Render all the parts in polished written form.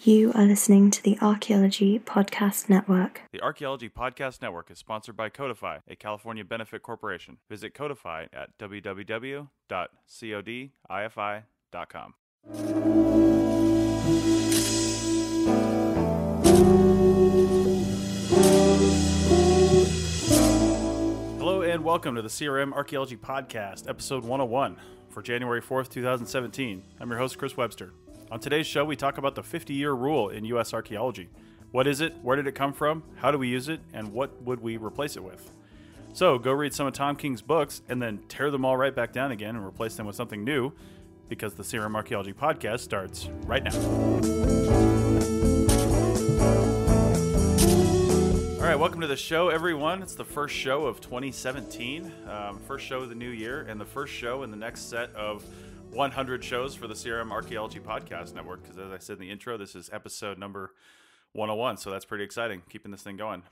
You are listening to the Archaeology Podcast Network. The Archaeology Podcast Network is sponsored by Codify, a California benefit corporation. Visit Codify at www.codifi.com. Hello and welcome to the CRM Archaeology Podcast, episode 101 for January 4th, 2017. I'm your host, Chris Webster. On today's show, we talk about the 50-year rule in U.S. archaeology. What is it? Where did it come from? How do we use it? And what would we replace it with? So go read some of Tom King's books and then tear them all right back down again and replace them with something new, because the CRM Archaeology Podcast starts right now. All right, welcome to the show, everyone. It's the first show of 2017, first show of the new year, and the first show in the next set of 100 shows for the CRM Archaeology Podcast Network, because as I said in the intro, this is episode number 101, so that's pretty exciting, keeping this thing going.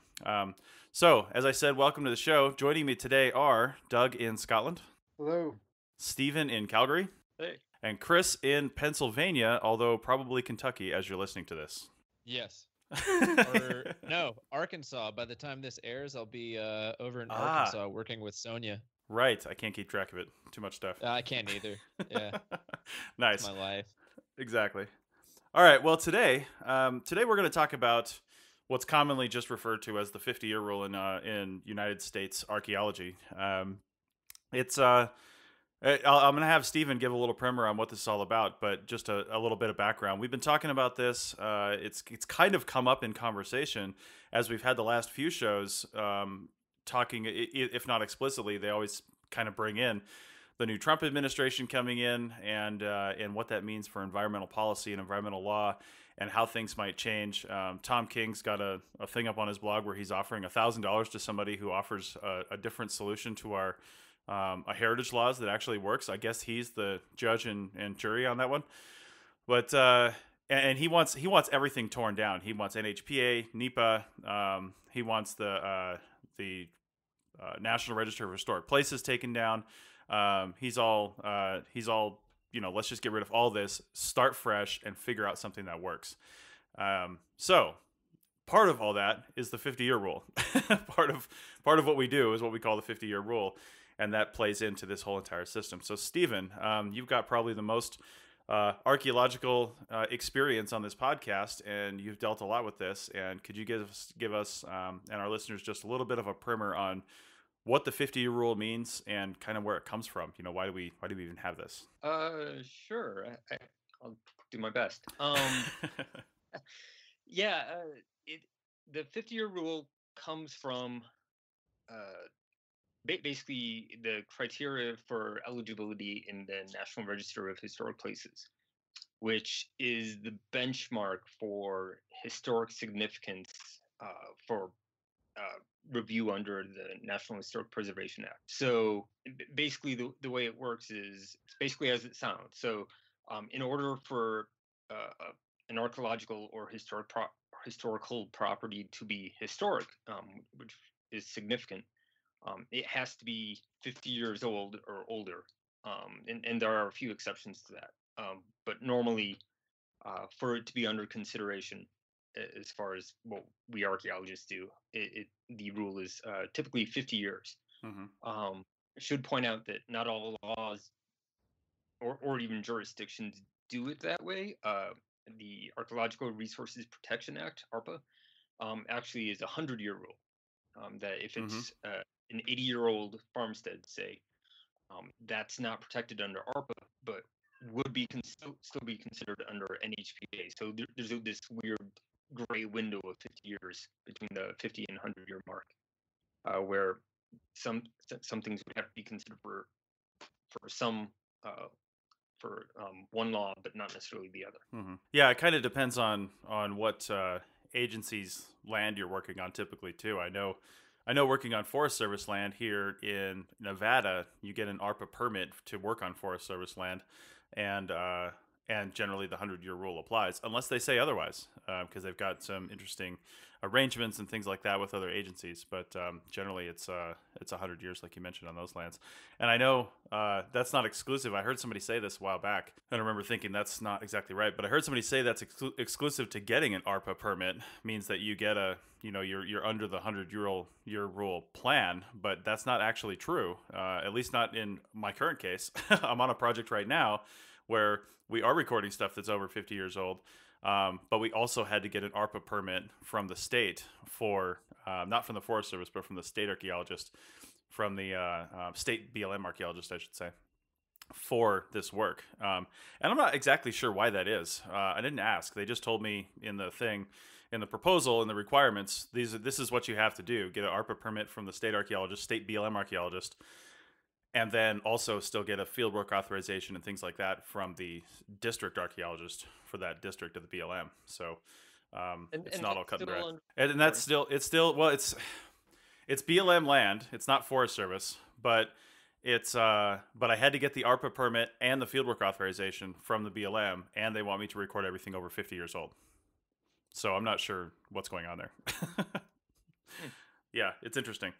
So, as I said, welcome to the show. Joining me today are Doug in Scotland. Hello. Stephen in Calgary. Hey. And Chris in Pennsylvania, although probably Kentucky as you're listening to this. Yes. Or no, Arkansas. By the time this airs, I'll be over in Arkansas working with Sonia. Right. I can't keep track of it. Too much stuff. I can't either. Yeah. Nice. It's my life. Exactly. All right. Well, today we're going to talk about what's commonly just referred to as the 50-year rule in United States archaeology. I'm going to have Stephen give a little primer on what this is all about, but just a little bit of background. We've been talking about this. It's kind of come up in conversation as we've had the last few shows, talking, if not explicitly, they always kind of bring in the new Trump administration coming in and what that means for environmental policy and environmental law and how things might change. Tom King's got a thing up on his blog where he's offering $1,000 to somebody who offers a different solution to our heritage laws that actually works. I guess he's the judge and jury on that one. But and he wants everything torn down. He wants NHPA, NEPA. He wants the National Register of Historic Places taken down. He's all let's just get rid of all this, start fresh, and figure out something that works. So part of all that is the 50-year rule. part of what we do is what we call the 50-year rule, and that plays into this whole entire system. So Stephen, you've got probably the most archaeological experience on this podcast, and you've dealt a lot with this. And could you give us and our listeners just a little bit of a primer on what the 50-year rule means and kind of where it comes from? You know, why do we even have this? Sure. I'll do my best. The 50-year rule comes from basically the criteria for eligibility in the National Register of Historic Places, which is the benchmark for historic significance for review under the National Historic Preservation Act. So basically the way it works is it's basically as it sounds. So in order for an archaeological or historical property to be historic, which is significant, it has to be 50 years old or older. And there are a few exceptions to that. But normally for it to be under consideration, as far as what we archaeologists do, the rule is typically 50 years. Mm-hmm. I should point out that not all laws or even jurisdictions do it that way. The Archaeological Resources Protection Act, ARPA, actually is a 100-year rule. That if it's an 80-year-old farmstead, say, that's not protected under ARPA, but would be still be considered under NHPA. So there's this weird gray window of 50 years between the 50 and 100-year mark, where some things would have to be considered for one law, but not necessarily the other. Mm-hmm. Yeah, it kind of depends on what agency's land you're working on typically too. I know working on Forest Service land here in Nevada, you get an ARPA permit to work on Forest Service land, and and generally the 100-year rule applies unless they say otherwise, because they've got some interesting arrangements and things like that with other agencies. But generally, it's 100 years, like you mentioned, on those lands. And I know that's not exclusive. I heard somebody say this a while back, and I remember thinking that's not exactly right. But I heard somebody say that's exclusive to getting an ARPA permit, means that you get you're under the 100-year rule plan. But that's not actually true, at least not in my current case. I'm on a project right now where we are recording stuff that's over 50 years old. But we also had to get an ARPA permit from the state for, not from the Forest Service, but from the state archaeologist, from the state BLM archaeologist, I should say, for this work. And I'm not exactly sure why that is. I didn't ask. They just told me in the proposal, in the requirements, this is what you have to do. Get an ARPA permit from the state archaeologist, state BLM archaeologist, and then also still get a fieldwork authorization and things like that from the district archaeologist for that district of the BLM. So it's not all cut and dry. And that's it's BLM land. It's not Forest Service, but but I had to get the ARPA permit and the fieldwork authorization from the BLM, and they want me to record everything over 50 years old. So I'm not sure what's going on there. Yeah, it's interesting.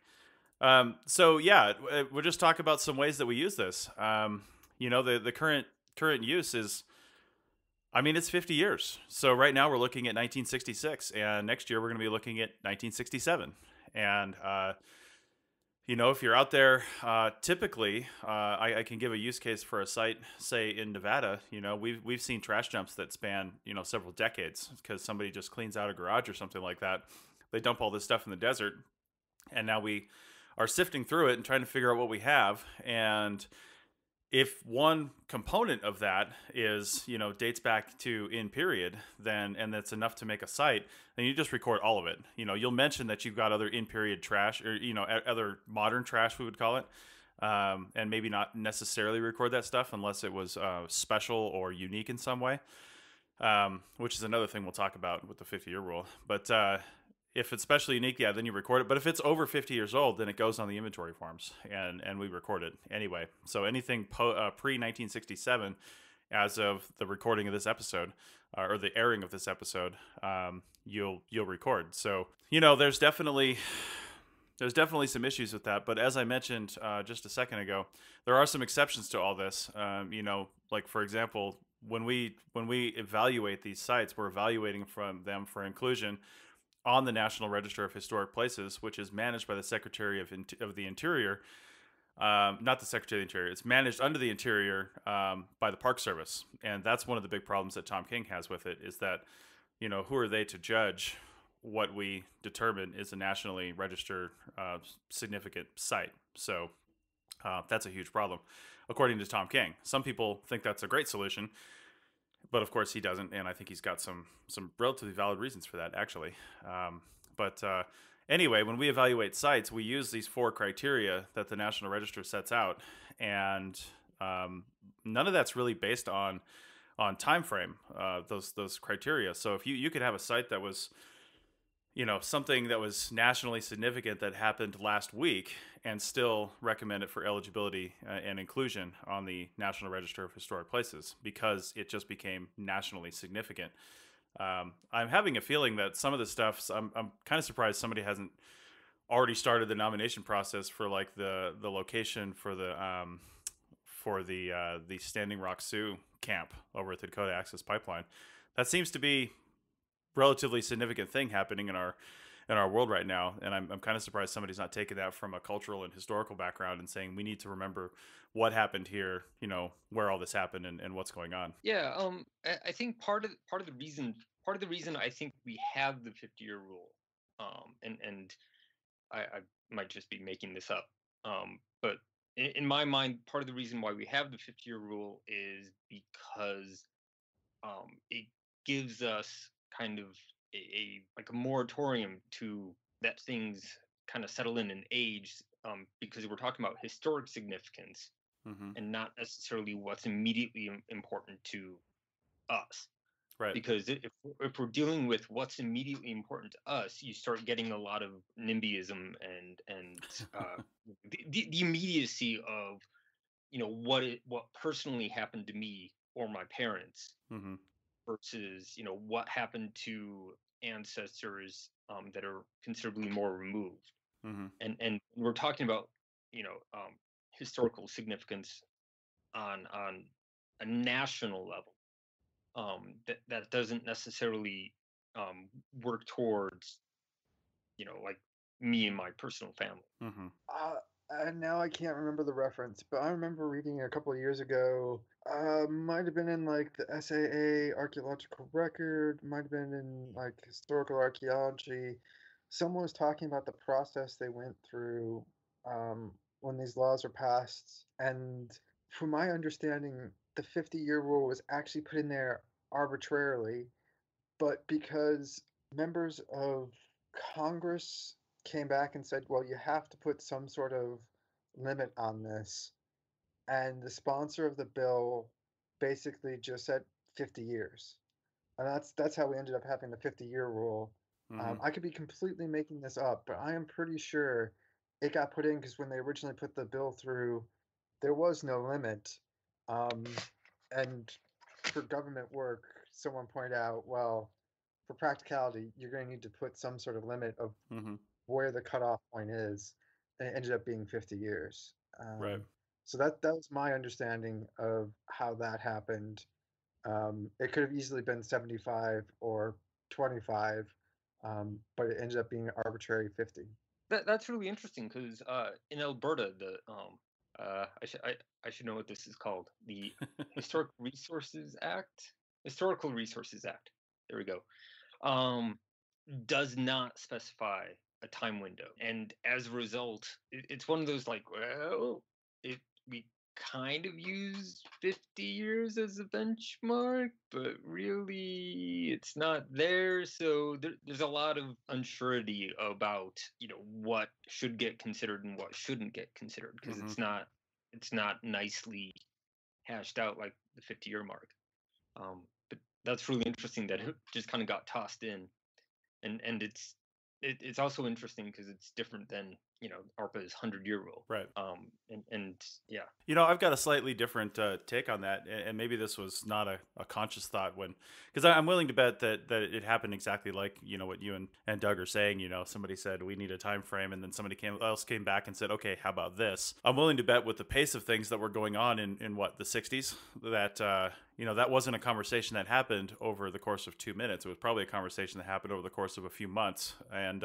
So yeah, we'll just talk about some ways that we use this. The current use is, it's 50 years. So right now we're looking at 1966, and next year we're going to be looking at 1967. And if you're out there, typically, I can give a use case for a site, say in Nevada. We've seen trash dumps that span several decades because somebody just cleans out a garage or something like that. They dump all this stuff in the desert, and now we are sifting through it and trying to figure out what we have. And if one component of that is, dates back to in period, and that's enough to make a site, then you just record all of it. You'll mention that you've got other in period trash, or, other modern trash, we would call it. And maybe not necessarily record that stuff unless it was special or unique in some way, which is another thing we'll talk about with the 50-year rule. But if it's specially unique, yeah, then you record it. But if it's over 50 years old, then it goes on the inventory forms, and we record it anyway. So anything pre-1967, as of the recording of this episode, or the airing of this episode, you'll record. So there's definitely some issues with that. But as I mentioned just a second ago, there are some exceptions to all this. Like for example, when we evaluate these sites, we're evaluating them for inclusion on the National Register of Historic Places, which is managed by the Secretary of the Interior. Not the Secretary of the Interior. It's managed under the Interior by the Park Service. And that's one of the big problems that Tom King has with it, is that, who are they to judge what we determine is a nationally registered significant site? So that's a huge problem, according to Tom King. Some people think that's a great solution, but of course he doesn't, and I think he's got some relatively valid reasons for that, actually. Anyway, when we evaluate sites, we use these 4 criteria that the National Register sets out, and none of that's really based on time frame. Those criteria. So if you could have a site that was, something that was nationally significant that happened last week, and still recommend it for eligibility and inclusion on the National Register of Historic Places because it just became nationally significant. I'm having a feeling that some of the stuff, I'm kind of surprised somebody hasn't already started the nomination process for like the location for the Standing Rock Sioux camp over at the Dakota Access Pipeline. That seems to be relatively significant thing happening in our world right now, and I'm kind of surprised somebody's not taking that from a cultural and historical background and saying we need to remember what happened here, where all this happened and what's going on. Yeah, I think part of the reason I think we have the 50-year rule, and I might just be making this up, but in my mind, part of the reason why we have the 50-year rule is because it gives us kind of a moratorium to let things kind of settle in and age, because we're talking about historic significance and not necessarily what's immediately important to us. Right. Because if we're dealing with what's immediately important to us, you start getting a lot of NIMBYism and the immediacy of what personally happened to me or my parents Mm-hmm. versus what happened to ancestors that are considerably more removed. Mm-hmm. And we're talking about historical significance on a national level, that doesn't necessarily um, work towards like me and my personal family. Mm-hmm. And now I can't remember the reference, but I remember reading a couple of years ago. Might have been in like the SAA archaeological record, might have been in like historical archaeology. Someone was talking about the process they went through when these laws were passed, and from my understanding, the 50-year rule was actually put in there arbitrarily, but because members of Congress came back and said, well, you have to put some sort of limit on this. And the sponsor of the bill basically just said 50 years. And that's how we ended up having the 50-year rule. Mm-hmm. I could be completely making this up, but I am pretty sure it got put in because when they originally put the bill through, there was no limit. Um, and for government work, someone pointed out, well, for practicality, you're going to need to put some sort of limit of Mm-hmm. where the cutoff point is, and it ended up being 50 years. Right. So that was my understanding of how that happened. It could have easily been 75 or 25, but it ended up being an arbitrary 50. That's really interesting because in Alberta, the I should know what this is called. The Historical Resources Act. There we go. Um, does not specify a time window, and as a result, it's one of those like, well, it we kind of use 50 years as a benchmark, but really it's not there. So there's a lot of unsurety about what should get considered and what shouldn't get considered because Mm-hmm. it's not nicely hashed out like the 50-year mark. But that's really interesting that it just kind of got tossed in, and it's also interesting because it's different than ARPA's 100-year rule. Right. And yeah. I've got a slightly different take on that, and maybe this was not a conscious thought because I'm willing to bet that it happened exactly like what you and Doug are saying. Somebody said we need a time frame, and then somebody else came back and said, okay, how about this? I'm willing to bet with the pace of things that were going on in what, the 60s, that that wasn't a conversation that happened over the course of 2 minutes. It was probably a conversation that happened over the course of a few months, and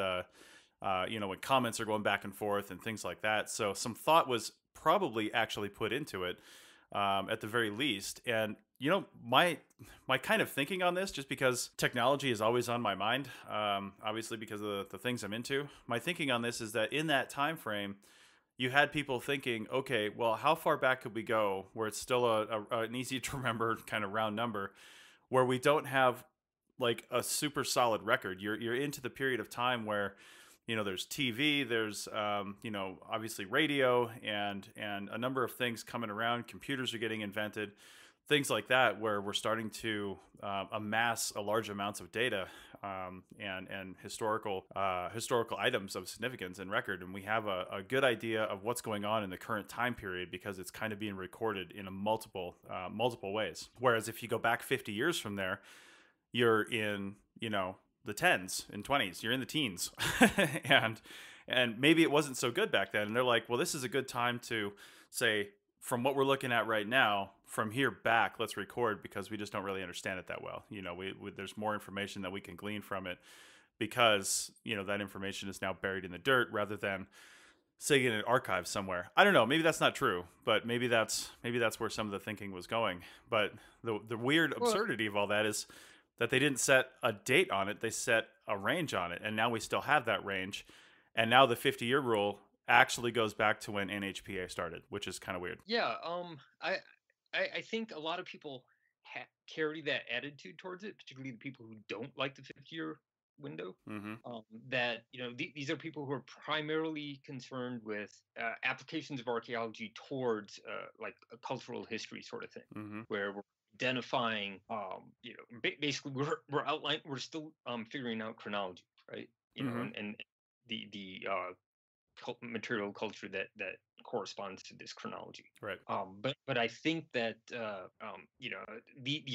when comments are going back and forth and things like that. So some thought was probably actually put into it, at the very least. And my kind of thinking on this, just because technology is always on my mind, obviously because of the things I'm into. My thinking on this is that in that time frame, you had people thinking, okay, well, how far back could we go where it's still an easy to remember kind of round number, where we don't have like a super solid record. You're into the period of time where there's TV, there's obviously radio, and a number of things coming around. Computers are getting invented, things like that, where we're starting to amass a large amounts of data, and historical items of significance and record, and we have a good idea of what's going on in the current time period because it's kind of being recorded in a multiple ways. Whereas if you go back 50 years from there, you're in the 10s and 20s, you're in the teens, and maybe it wasn't so good back then, and they're like, well, this is a good time to say, from what we're looking at right now, from here back, let's record, because we just don't really understand it that well. There's more information that we can glean from it, because that information is now buried in the dirt rather than sitting in an archive somewhere. I don't know, maybe that's not true, but maybe that's where some of the thinking was going. But the weird absurdity of all that is that they didn't set a date on it, they set a range on it, and now we still have that range. And now the 50-year rule actually goes back to when NHPA started, which is kind of weird. Yeah, I think a lot of people carry that attitude towards it, particularly the people who don't like the 50-year window. Mm-hmm. That these are people who are primarily concerned with applications of archaeology towards like a cultural history sort of thing, Mm-hmm. where we're identifying, basically we're still figuring out chronology, right? Mm-hmm. And the material culture that corresponds to this chronology. Right. But I think that the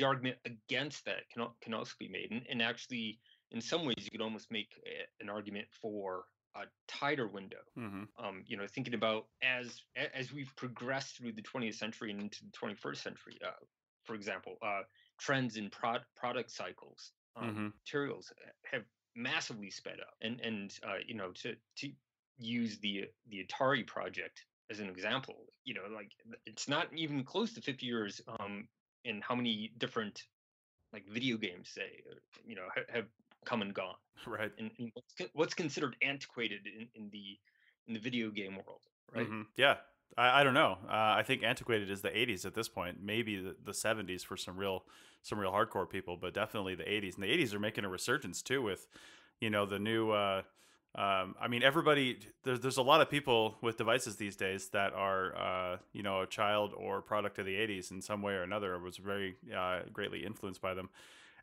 argument against that can also be made, and actually in some ways you could almost make an argument for a tighter window. Thinking about as we've progressed through the 20th century and into the 21st century, for example, trends in product cycles, materials have massively sped up, and to use the Atari project as an example, like it's not even close to 50 years in how many different like video games say have come and gone, right, and what's considered antiquated in the video game world, right? Yeah, I don't know. I think antiquated is the 80s at this point, maybe the 70s for some real hardcore people, but definitely the 80s. And the 80s are making a resurgence too with the new I mean, everybody, there's a lot of people with devices these days that are a child or product of the 80s in some way or another, or was very greatly influenced by them.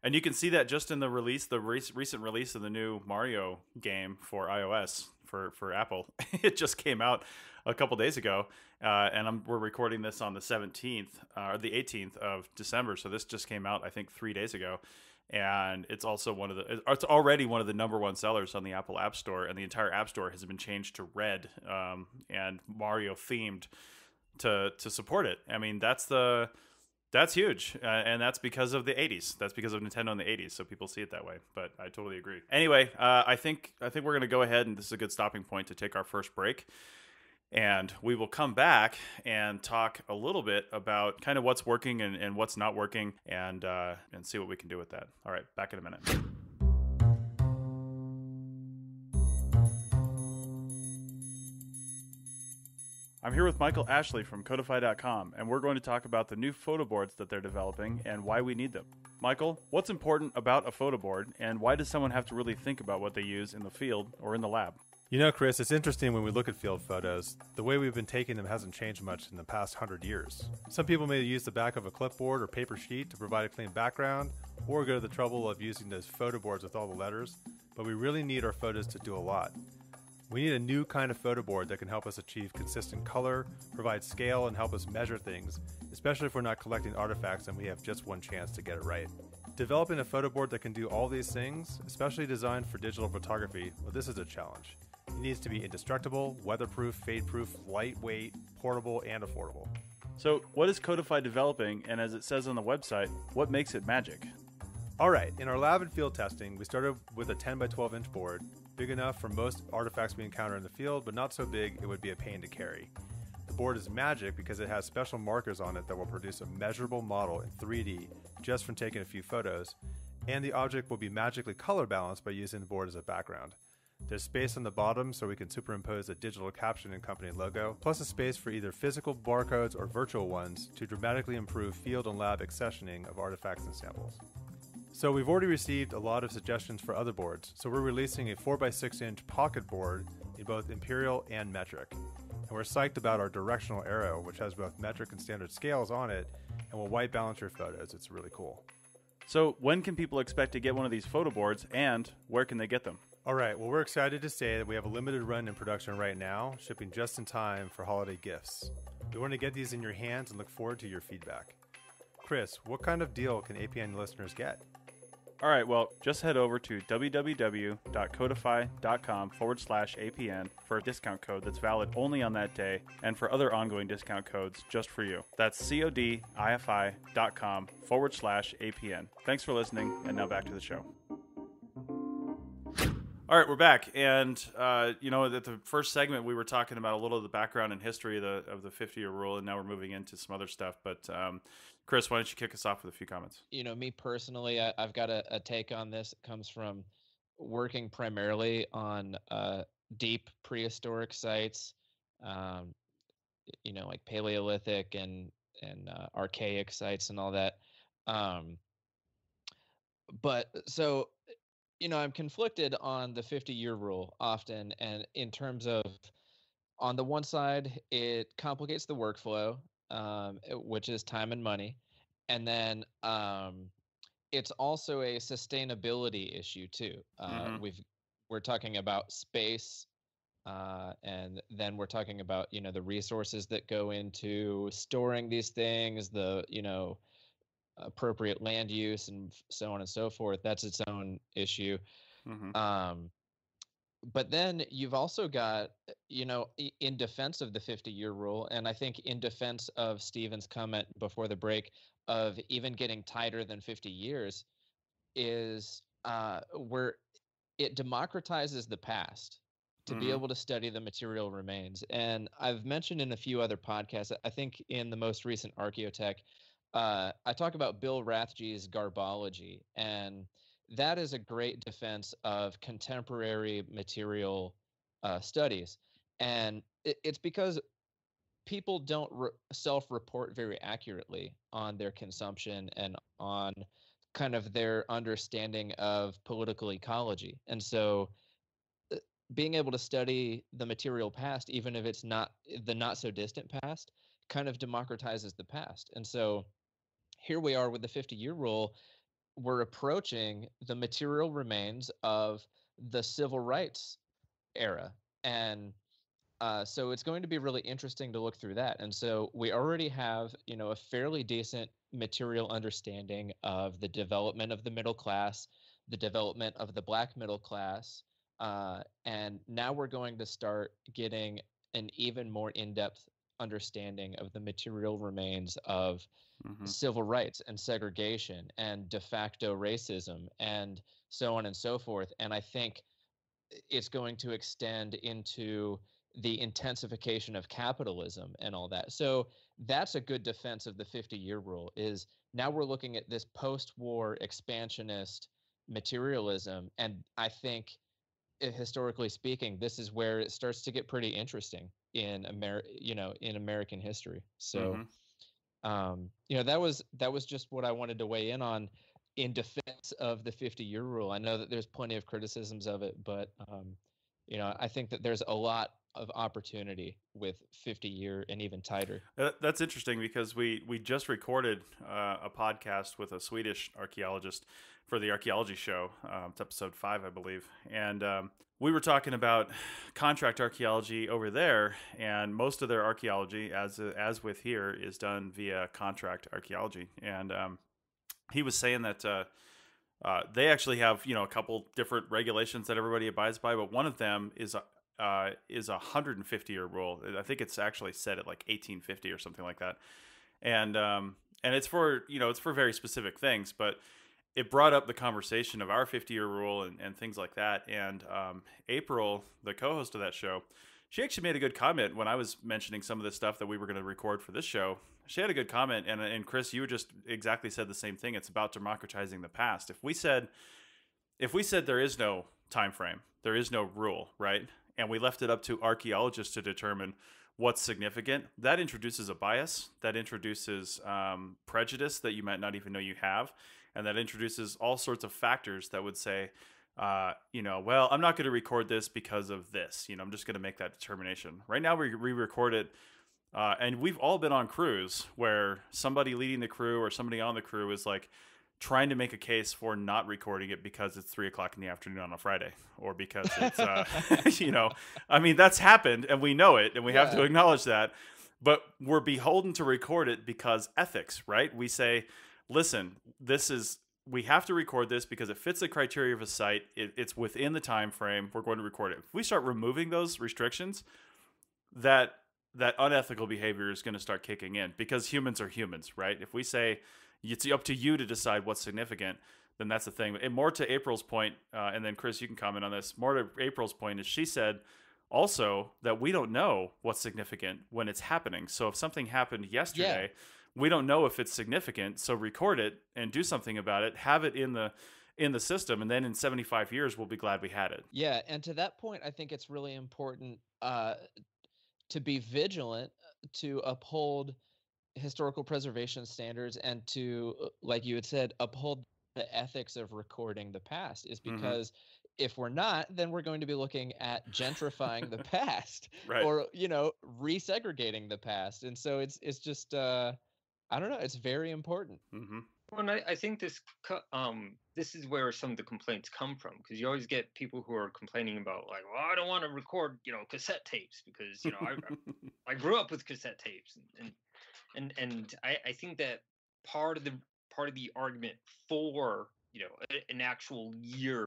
And you can see that just in the recent release of the new Mario game for iOS for Apple. It just came out a couple days ago, and we're recording this on the 17th or the 18th of December. So this just came out, I think, 3 days ago, and it's also it's already one of the #1 sellers on the Apple App Store, and the entire App Store has been changed to red and Mario themed to support it. I mean, that's huge, and that's because of the 80s. That's because of Nintendo in the 80s, so people see it that way. But I totally agree. Anyway, I think we're going to go ahead, and this is a good stopping point to take our first break. And we will come back and talk a little bit about kind of what's working and what's not working, and see what we can do with that. All right, back in a minute. I'm here with Michael Ashley from Codify.com, and we're going to talk about the new photo boards that they're developing and why we need them. Michael, what's important about a photo board, and why does someone have to really think about what they use in the field or in the lab? You know, Chris, it's interesting when we look at field photos. The way we've been taking them hasn't changed much in the past 100 years. Some people may use the back of a clipboard or paper sheet to provide a clean background, or go to the trouble of using those photo boards with all the letters, but we really need our photos to do a lot. We need a new kind of photo board that can help us achieve consistent color, provide scale, and help us measure things, especially if we're not collecting artifacts and we have just one chance to get it right. Developing a photo board that can do all these things, especially designed for digital photography, well, this is a challenge. It needs to be indestructible, weatherproof, fade-proof, lightweight, portable, and affordable. So, what is Codify developing, and as it says on the website, what makes it magic? All right, in our lab and field testing, we started with a 10 by 12 inch board, big enough for most artifacts we encounter in the field, but not so big it would be a pain to carry. The board is magic because it has special markers on it that will produce a measurable model in 3D just from taking a few photos, and the object will be magically color balanced by using the board as a background. There's space on the bottom so we can superimpose a digital caption and company logo, plus a space for either physical barcodes or virtual ones to dramatically improve field and lab accessioning of artifacts and samples. So we've already received a lot of suggestions for other boards, so we're releasing a 4x6 inch pocket board in both imperial and metric. And we're psyched about our directional arrow, which has both metric and standard scales on it, and will white balance your photos. It's really cool. So when can people expect to get one of these photo boards, and where can they get them? All right, well, we're excited to say that we have a limited run in production right now, shipping just in time for holiday gifts. We want to get these in your hands and look forward to your feedback. Chris, what kind of deal can APN listeners get? All right, well, just head over to www.codify.com/APN for a discount code that's valid only on that day, and for other ongoing discount codes just for you. That's codifi.com/APN. Thanks for listening, and now back to the show. All right, we're back, and at the first segment we were talking about a little of the background and history of the 50-year rule, and now we're moving into some other stuff. But Chris, why don't you kick us off with a few comments? Me personally, I've got a take on this. It comes from working primarily on deep prehistoric sites, like Paleolithic and archaic sites and all that. But so. I'm conflicted on the 50-year rule often, and in terms of, on the one side, it complicates the workflow, which is time and money, and then it's also a sustainability issue too. We're talking about space, And then we're talking about, the resources that go into storing these things, the, appropriate land use and so on and so forth. That's its own issue. Mm-hmm. But then you've also got, in defense of the 50-year rule, and I think in defense of Stephen's comment before the break of even getting tighter than 50 years, is where it democratizes the past to be Mm-hmm. able to study the material remains. And I've mentioned in a few other podcasts, I think in the most recent Archaeotech, I talk about Bill Rathje's Garbology, and that is a great defense of contemporary material studies. And it's because people don't self-report very accurately on their consumption and on kind of their understanding of political ecology. And so being able to study the material past, even if it's not the not so distant past, kind of democratizes the past. And so here we are with the 50-year rule. We're approaching the material remains of the civil rights era. And so it's going to be really interesting to look through that. And so we already have, a fairly decent material understanding of the development of the middle class, the development of the Black middle class, and now we're going to start getting an even more in-depth understanding of the material remains of Mm-hmm. civil rights and segregation and de facto racism and so on and so forth. And I think it's going to extend into the intensification of capitalism and all that. So that's a good defense of the 50-year rule is now we're looking at this post-war expansionist materialism. And I think historically speaking, this is where it starts to get pretty interesting in in American history. So, that was just what I wanted to weigh in on in defense of the 50-year rule. I know that there's plenty of criticisms of it, but I think that there's a lot of opportunity with 50-year and even tighter. That's interesting because we just recorded a podcast with a Swedish archaeologist for the Archaeology show. It's episode 5, I believe, and we were talking about contract archaeology over there, and most of their archaeology, as with here, is done via contract archaeology. And he was saying that they actually have a couple different regulations that everybody abides by, but one of them is a 150-year rule. I think it's actually set at like 1850 or something like that, and it's for it's for very specific things, but it brought up the conversation of our 50-year rule and things like that. And April, the co-host of that show, she actually made a good comment when I was mentioning some of the stuff that we were going to record for this show. She had a good comment, and Chris, you just exactly said the same thing. It's about democratizing the past. If we said there is no time frame, there is no rule, right? And we left it up to archaeologists to determine what's significant, that introduces a bias, that introduces prejudice that you might not even know you have, and that introduces all sorts of factors that would say, well, I'm not going to record this because of this. I'm just going to make that determination. Right now, we re-record it, and we've all been on crews where somebody leading the crew or somebody on the crew is like trying to make a case for not recording it because it's 3:00 in the afternoon on a Friday, or because it's, I mean, that's happened and we know it and we have to acknowledge that, but we're beholden to record it because ethics, right? We say, listen, we have to record this because it fits the criteria of a site. It's within the time frame. We're going to record it. If we start removing those restrictions, that unethical behavior is going to start kicking in, because humans are humans, right? If we say it's up to you to decide what's significant, then that's the thing. And more to April's point, and then Chris, you can comment on this. More to April's point is she said also that we don't know what's significant when it's happening. So if something happened yesterday, we don't know if it's significant. So record it and do something about it. Have it in the system, and then in 75 years, we'll be glad we had it. Yeah, and to that point, I think it's really important to be vigilant, to uphold historical preservation standards, and to, like you had said, uphold the ethics of recording the past, is because if we're not, then we're going to be looking at gentrifying the past, right, or resegregating the past. And so it's just I don't know, it's very important. Well, and I think this is where some of the complaints come from, because you always get people who are complaining about, like, well, I don't want to record, cassette tapes, because I grew up with cassette tapes, and I think that part of the argument for an actual year,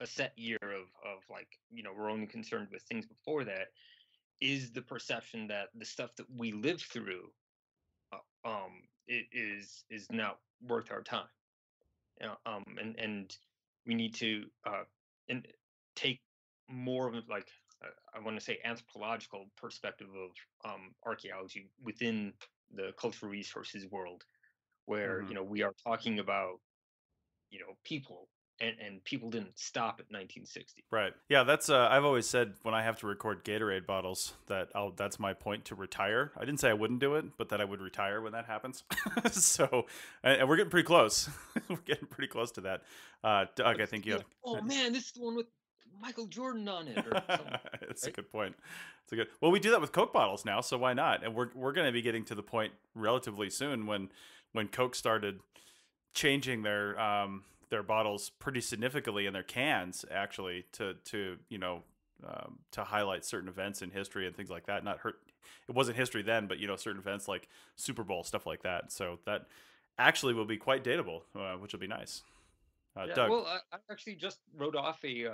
a set year of like we're only concerned with things before that, is the perception that the stuff that we live through, it is not worth our time. And we need to and take more of like I want to say anthropological perspective of archaeology within the cultural resources world, where Mhm. we are talking about people, and people didn't stop at 1960. Right. Yeah, that's I've always said when I have to record Gatorade bottles that that's my point to retire. I didn't say I wouldn't do it, but that I would retire when that happens. So, and we're getting pretty close. We're getting pretty close to that. Doug, I think you have. Oh man, this is the one with Michael Jordan on it, or something. It's a Right? good point. It's a good. Well, we do that with Coke bottles now, so why not? And we're going to be getting to the point relatively soon when Coke started changing their bottles pretty significantly, and their cans actually to highlight certain events in history and things like that. Not hurt. It wasn't history then, but certain events like Super Bowl, stuff like that. So that actually will be quite dateable, which will be nice. Yeah. Doug. Well, I actually just wrote off a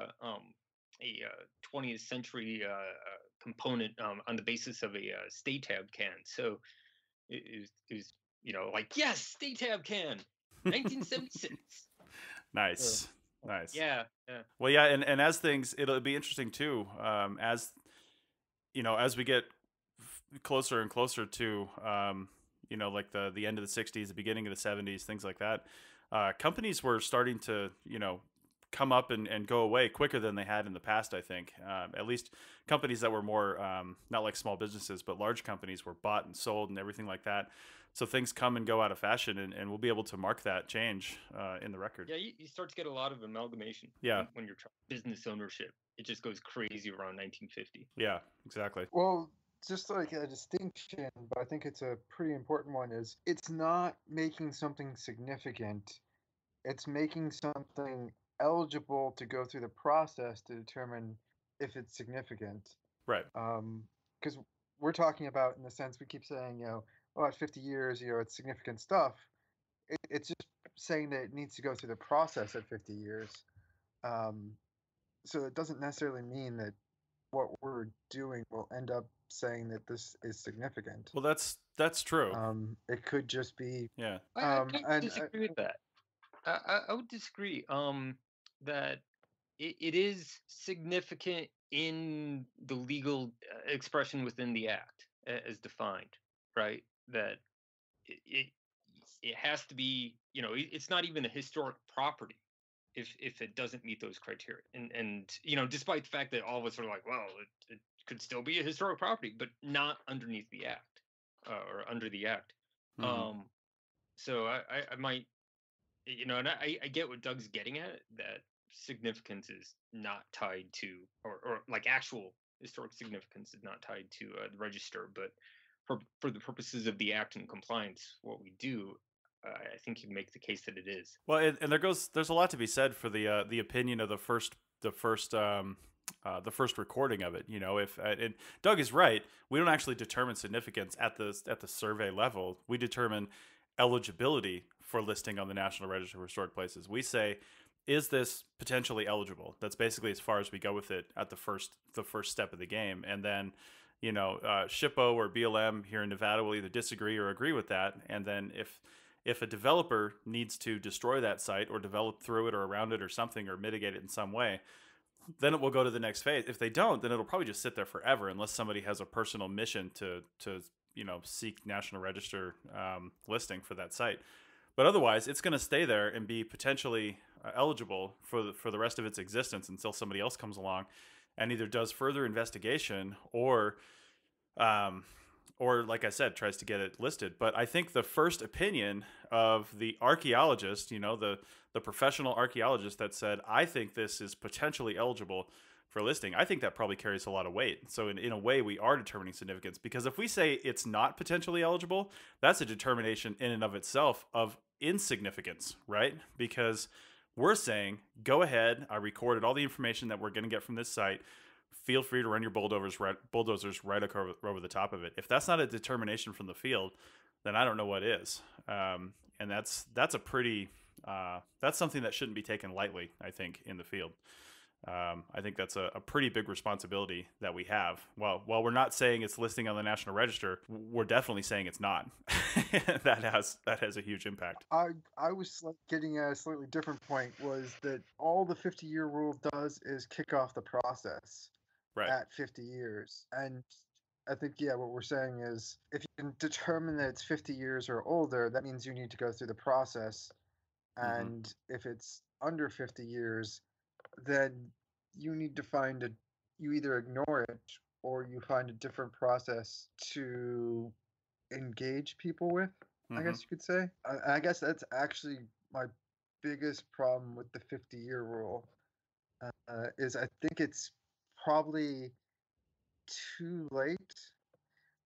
20th century component on the basis of a stay tab can. So it was like, yes, stay tab can, 1976. Nice. So, Nice. yeah. Well, yeah, and as things, it'll be interesting too. As we get closer and closer to, like the end of the '60s, the beginning of the '70s, things like that. Companies were starting to, come up and go away quicker than they had in the past. I think, at least companies that were more not like small businesses, but large companies were bought and sold and everything like that. So things come and go out of fashion, and we'll be able to mark that change in the record. Yeah, you start to get a lot of amalgamation. Yeah. When you're trying business ownership, it just goes crazy around 1950. Yeah, exactly. Well, just like a distinction, but I think it's a pretty important one, is it's not making something significant, it's making something eligible to go through the process to determine if it's significant. Right. Because we're talking about, in the sense, we keep saying, oh, at 50 years, it's significant stuff. It's just saying that it needs to go through the process at 50 years. So it doesn't necessarily mean that what we're doing will end up saying that this is significant. Well, that's true. It could just be. Yeah. I would disagree with that. I would disagree. That it is significant in the legal expression within the act as defined, right? That it has to be. It's not even a historic property if it doesn't meet those criteria. And despite the fact that all of us are like, well, it could still be a historic property, but not underneath the act, or under the act. Mhm. So I might, and I get what Doug's getting at, that significance is not tied to, or like actual historic significance is not tied to the register, but for the purposes of the act and compliance, what we do, I think you can make the case that it is. Well, and there's a lot to be said for the opinion of the first recording of it. If and Doug is right, we don't actually determine significance at the survey level. We determine eligibility for listing on the National Register of Historic Places. We say, is this potentially eligible? That's basically as far as we go with it at the first step of the game. And then, SHPO or BLM here in Nevada will either disagree or agree with that. And then if a developer needs to destroy that site or develop through it or around it or something, or mitigate it in some way, then it will go to the next phase. If they don't, then it'll probably just sit there forever unless somebody has a personal mission to seek National Register listing for that site. But otherwise, it's going to stay there and be potentially eligible for the rest of its existence until somebody else comes along and either does further investigation or like I said, tries to get it listed. But I think the first opinion of the archaeologist, the professional archaeologist that said, I think this is potentially eligible for listing, I think that probably carries a lot of weight. So in a way, we are determining significance, because if we say it's not potentially eligible, that's a determination in and of itself of insignificance, right? Because we're saying, go ahead, I recorded all the information that we're going to get from this site. Feel free to run your bulldozers right over the top of it. If that's not a determination from the field, then I don't know what is. And that's a pretty that's something that shouldn't be taken lightly, I think, in the field. I think that's a pretty big responsibility that we have. Well, while we're not saying it's listing on the National Register, we're definitely saying it's not. that has a huge impact. I was getting at a slightly different point, was that all the 50-year rule does is kick off the process at 50 years. And I think, what we're saying is, if you can determine that it's 50 years or older, that means you need to go through the process. And if it's under 50 years, then you need to you either ignore it or you find a different process to engage people with, I guess you could say. I guess that's actually my biggest problem with the 50-year rule, is I think it's probably too late,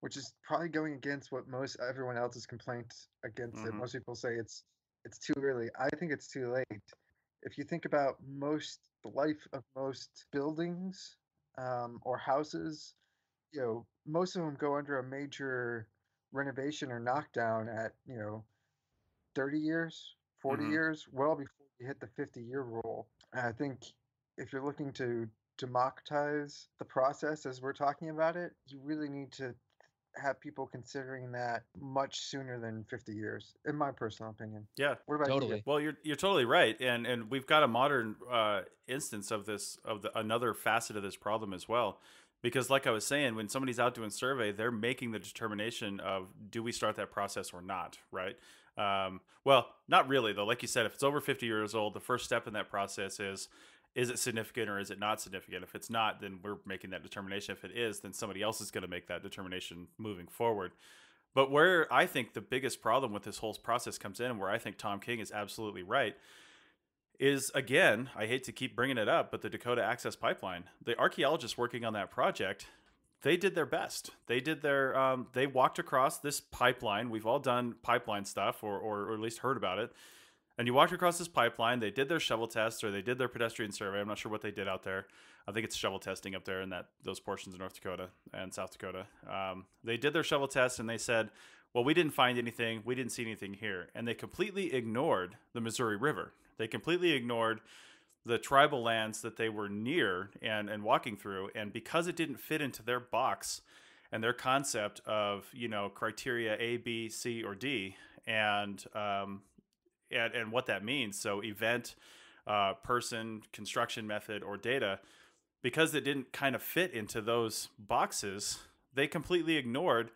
which is probably going against what everyone else's complaints against it. Most people say it's too early. I think it's too late. If you think about the life of most buildings or houses, most of them go under a major renovation or knockdown at 30 years, 40 years, well before you hit the 50-year rule. And I think if you're looking to democratize the process as we're talking about it, you really need to have people considering that much sooner than 50 years, in my personal opinion. Yeah, what about totally. you? Well, you're totally right, and we've got a modern instance of this, another facet of this problem as well. Because, like I was saying, when somebody's out doing survey, they're making the determination of, do we start that process or not, right? Well, not really, though. Like you said, if it's over 50 years old, the first step in that process is it significant or is it not significant? If it's not, then we're making that determination. If it is, then somebody else is going to make that determination moving forward. But where I think the biggest problem with this whole process comes in, and where I think Tom King is absolutely right, is, again, I hate to keep bringing it up, but the Dakota Access Pipeline. The archaeologists working on that project, they did their best. They did they walked across this pipeline. We've all done pipeline stuff, or at least heard about it. And you walked across this pipeline. They did their shovel tests, or they did their pedestrian survey. I'm not sure what they did out there. I think it's shovel testing up there in those portions of North Dakota and South Dakota. They did their shovel tests, and they said, well, we didn't find anything. We didn't see anything here. And they completely ignored the Missouri River. They completely ignored the tribal lands that they were near and walking through. And because it didn't fit into their box and their concept of, criteria A, B, C, or D, and what that means, so event, person, construction method, or data, because it didn't kind of fit into those boxes, they completely ignored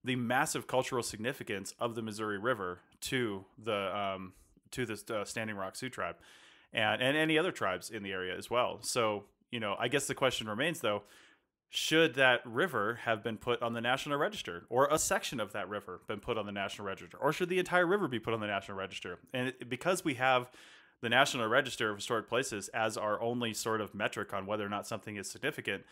the massive cultural significance of the Missouri River to the Standing Rock Sioux tribe, and any other tribes in the area as well. So, I guess the question remains, though, should that river have been put on the National Register, or a section of that river been put on the National Register, or should the entire river be put on the National Register? And because we have the National Register of Historic Places as our only sort of metric on whether or not something is significant,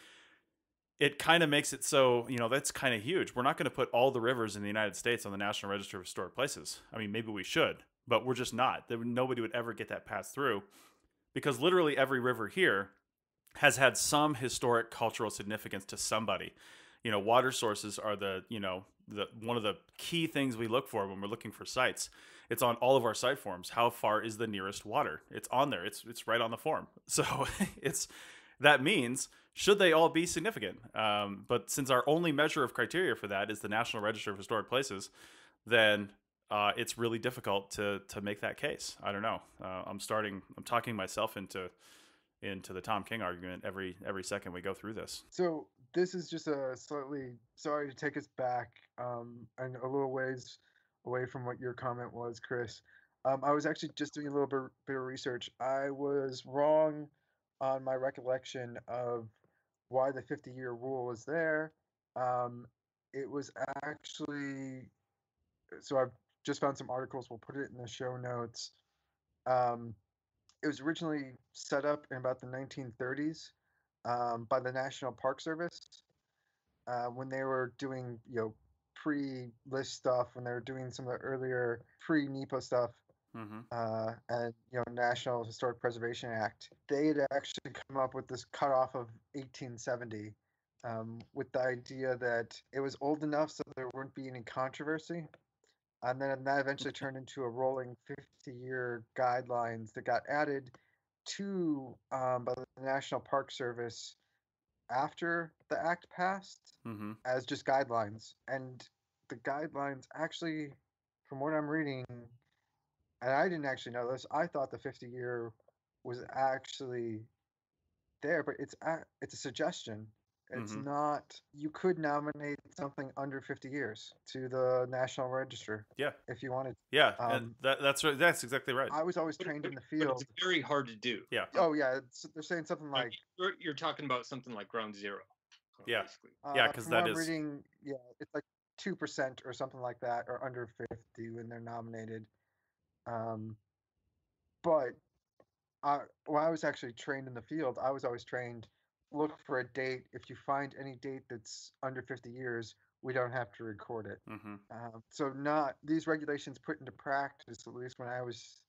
it kind of makes it so, that's kind of huge. We're not going to put all the rivers in the United States on the National Register of Historic Places. I mean, maybe we should, but we're just not. Nobody would ever get that passed through, because literally every river here has had some historic cultural significance to somebody. Water sources are one of the key things we look for when we're looking for sites. It's on all of our site forms. How far is the nearest water? It's on there. It's right on the form. So that means, should they all be significant? But since our only measure of criteria for that is the National Register of Historic Places, then it's really difficult to make that case. I don't know. I'm talking myself into the Tom King argument every second we go through this. So this is just a slightly, sorry to take us back and a little ways away from what your comment was, Chris. I was actually just doing a little bit of research. I was wrong on my recollection of why the 50-year rule was there. It was actually, so I've just found some articles. We'll put it in the show notes. It was originally set up in about the 1930s by the National Park Service when they were doing, pre-list stuff, when they were doing some of the earlier pre-NEPA stuff. and National Historic Preservation Act. They had actually come up with this cutoff of 1870, with the idea that it was old enough so there wouldn't be any controversy. And then that eventually turned into a rolling 50-year guidelines that got added to by the National Park Service after the act passed as just guidelines. And the guidelines actually, from what I'm reading, and I didn't actually know this, I thought the 50-year was actually there, but it's a suggestion. It's not. You could nominate something under 50 years to the National Register. Yeah. If you wanted. Yeah, and that's right. That's exactly right. I was always trained in the But field. it's very hard to do. Yeah. Oh yeah, they're saying something like. You're talking about something like ground zero. Yeah. Basically. Yeah, because that is. Reading, yeah, it's like 2% or something like that, or under 50 when they're nominated. But when I was actually trained in the field, I was always trained, look for a date. If you find any date that's under 50 years, we don't have to record it. So not these regulations put into practice, at least when I was,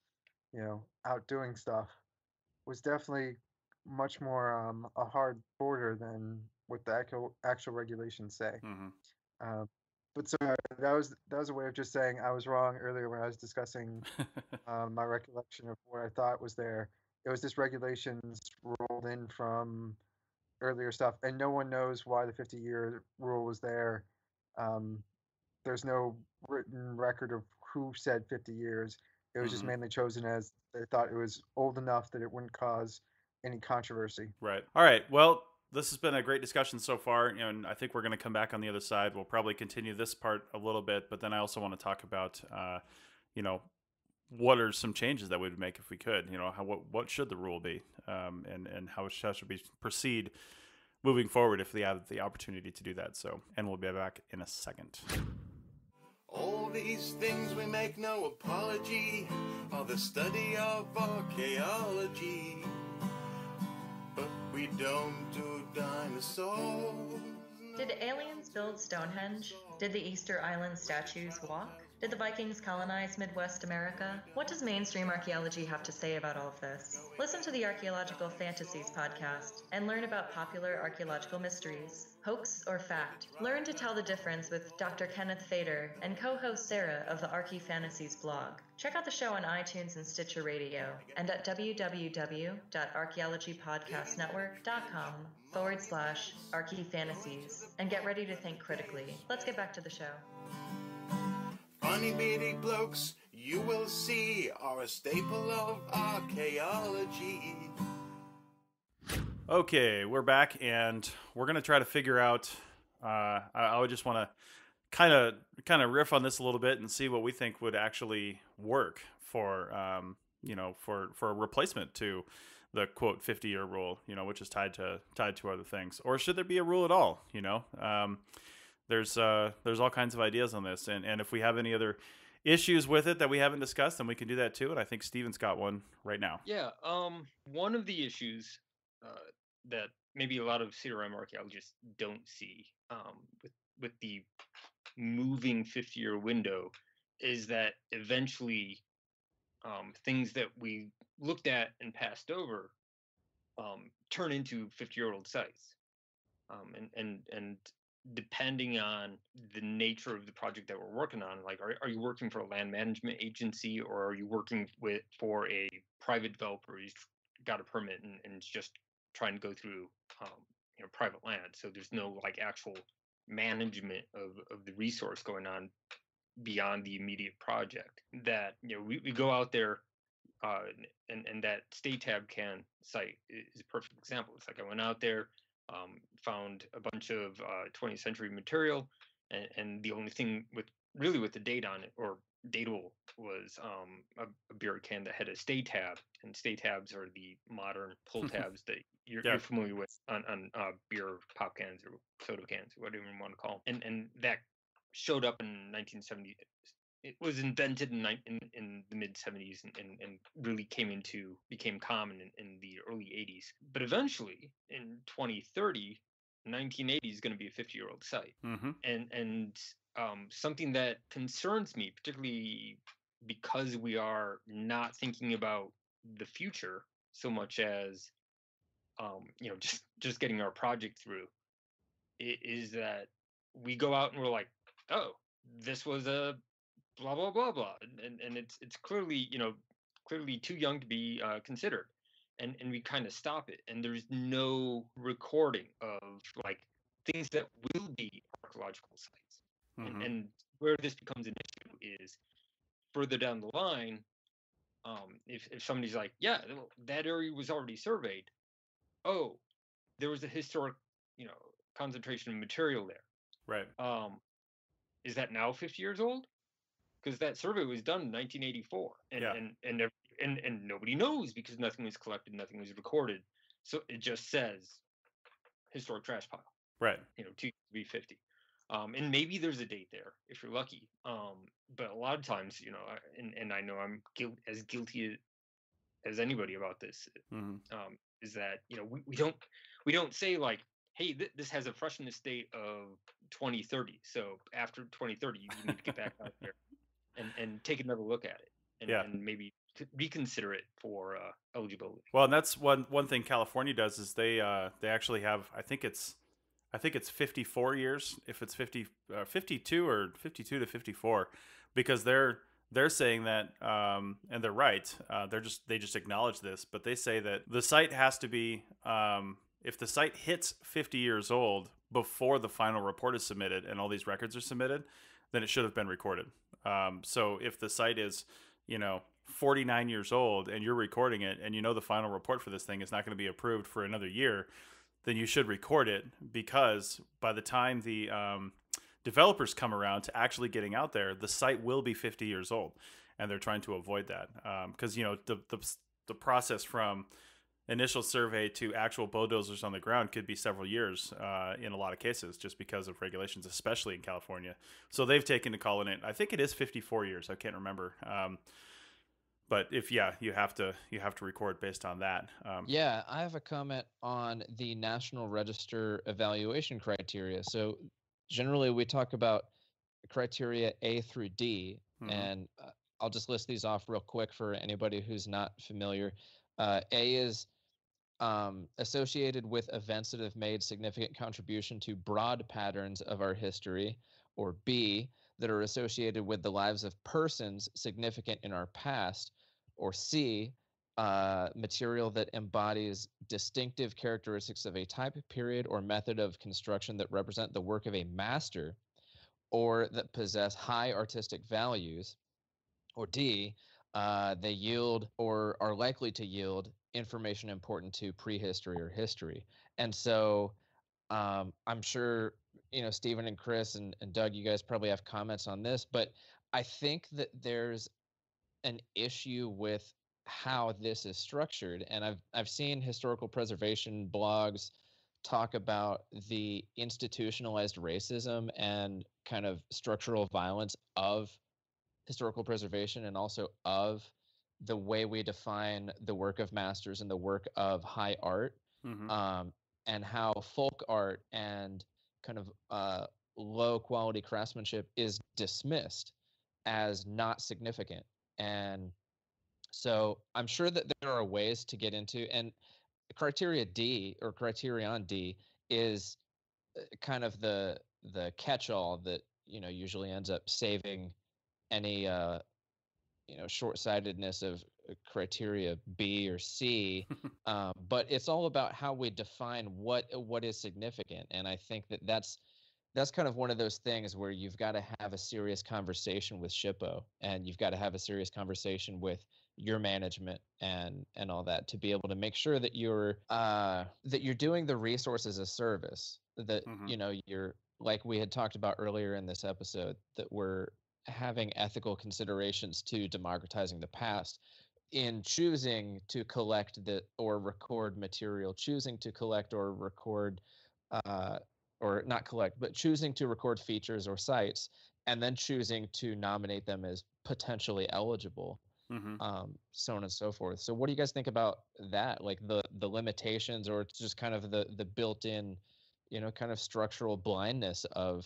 out doing stuff, was definitely much more a hard border than what the actual regulations say. But so that was a way of just saying I was wrong earlier when I was discussing my recollection of what I thought was there. It was just regulations rolled in from earlier stuff, and no one knows why the 50-year rule was there. There's no written record of who said 50 years. It was just mainly chosen as they thought it was old enough that it wouldn't cause any controversy. Right. All right. Well, this has been a great discussion so far, and I think we're going to come back on the other side. We'll probably continue this part a little bit, but then I also want to talk about, what are some changes that we would make if we could? What should the rule be, and how should we proceed moving forward if we have the opportunity to do that? So, and we'll be back in a second. All these things we make no apology are the study of archaeology, but we don't do dinosaurs. Did aliens build Stonehenge? Did the Easter Island statues walk? Did the Vikings colonize Midwest America? What does mainstream archaeology have to say about all of this? Listen to the Archaeological Fantasies podcast and learn about popular archaeological mysteries. Hoax or fact? Learn to tell the difference with Dr. Kenneth Fader and co-host Sarah of the Archae Fantasies blog. Check out the show on iTunes and Stitcher Radio and at www.archaeologypodcastnetwork.com/Archae Fantasies and get ready to think critically. Let's get back to the show. Funny beady blokes you will see are a staple of archaeology. Okay, we're back, and we're going to try to figure out, I would just want to kind of riff on this a little bit and see what we think would actually work for, for a replacement to the quote 50-year rule, which is tied to other things. Or should there be a rule at all? There's all kinds of ideas on this, and if we have any other issues with it that we haven't discussed, then we can do that too. And I think Steven's got one right now. Yeah. One of the issues that maybe a lot of CRM archaeologists don't see with the moving 50-year window is that eventually things that we looked at and passed over turn into 50-year-old sites, and depending on the nature of the project that we're working on, like are you working for a land management agency, or are you working for a private developer who's got a permit and it's just trying to go through private land, so there's no like actual management of the resource going on beyond the immediate project. That we go out there, and that State Tab Can site is a perfect example. It's like I went out there, found a bunch of 20th century material, and the only thing with the date on it, or datable, was a beer can that had a stay tab, and stay tabs are the modern pull tabs that you're familiar with on beer pop cans or soda cans, whatever you want to call them. And that showed up in 1970. It was invented in the mid 70s and really became common in the early 80s. But eventually, in 2030, 1980 is going to be a 50-year-old site. And something that concerns me, particularly because we are not thinking about the future so much as just getting our project through, is that we go out and we're like, oh, this was a blah blah blah blah, and it's clearly clearly too young to be considered, and we kind of stop it, and there's no recording of like things that will be archaeological sites. Mm-hmm. And where this becomes an issue is further down the line. If somebody's like, yeah, that area was already surveyed, oh, there was a historic concentration of material there. Right. Is that now 50 years old? Because that survey was done in 1984, and nobody knows because nothing was collected, nothing was recorded. So it just says historic trash pile. Right. To be 50. And maybe there's a date there if you're lucky. But a lot of times, and I know I'm as guilty as anybody about this. Mm-hmm. Is that we don't say like, hey, this has a freshness date of 2030. So after 2030, you need to get back out there and take another look at it, and maybe reconsider it for eligibility. Well, and that's one thing California does is they actually have, I think it's 54 years if it's 52 or 52 to 54, because they're saying that, and they're right. They just acknowledge this, but they say that the site has to be, if the site hits 50 years old before the final report is submitted and all these records are submitted, then it should have been recorded. So if the site is, 49 years old and you're recording it, and the final report for this thing is not going to be approved for another year, then you should record it, because by the time the developers come around to actually getting out there, the site will be 50 years old, and they're trying to avoid that, because the process from initial survey to actual bulldozers on the ground could be several years in a lot of cases, just because of regulations, especially in California. So they've taken to calling it, I think it is 54 years. I can't remember. But if you have to record based on that. Yeah, I have a comment on the National Register evaluation criteria. So generally we talk about criteria A through D, and I'll just list these off real quick for anybody who's not familiar. A is associated with events that have made significant contribution to broad patterns of our history, or B, that are associated with the lives of persons significant in our past, or C, material that embodies distinctive characteristics of a type, period, or method of construction that represent the work of a master, or that possess high artistic values, or D, they yield or are likely to yield information important to prehistory or history. And so I'm sure, Stephen and Chris and Doug, you guys probably have comments on this, but I think that there's an issue with how this is structured. And I've seen historical preservation blogs talk about the institutionalized racism and kind of structural violence of historical preservation, and also of the way we define the work of masters and the work of high art, and how folk art and kind of low quality craftsmanship is dismissed as not significant. And so I'm sure that there are ways to get into, and criteria D, or criterion D, is kind of the catch-all that usually ends up saving any short-sightedness of criteria B or C, but it's all about how we define what is significant. And I think that that's kind of one of those things where you've got to have a serious conversation with SHPO, and you've got to have a serious conversation with your management and all that, to be able to make sure that you're doing the resources a service, that you're, like we had talked about earlier in this episode, that we're having ethical considerations to democratizing the past in choosing to collect or record material, choosing to collect or record, or not collect, but choosing to record features or sites, and then choosing to nominate them as potentially eligible, so on and so forth. So what do you guys think about that? Like the limitations, or it's just kind of the built-in, kind of structural blindness of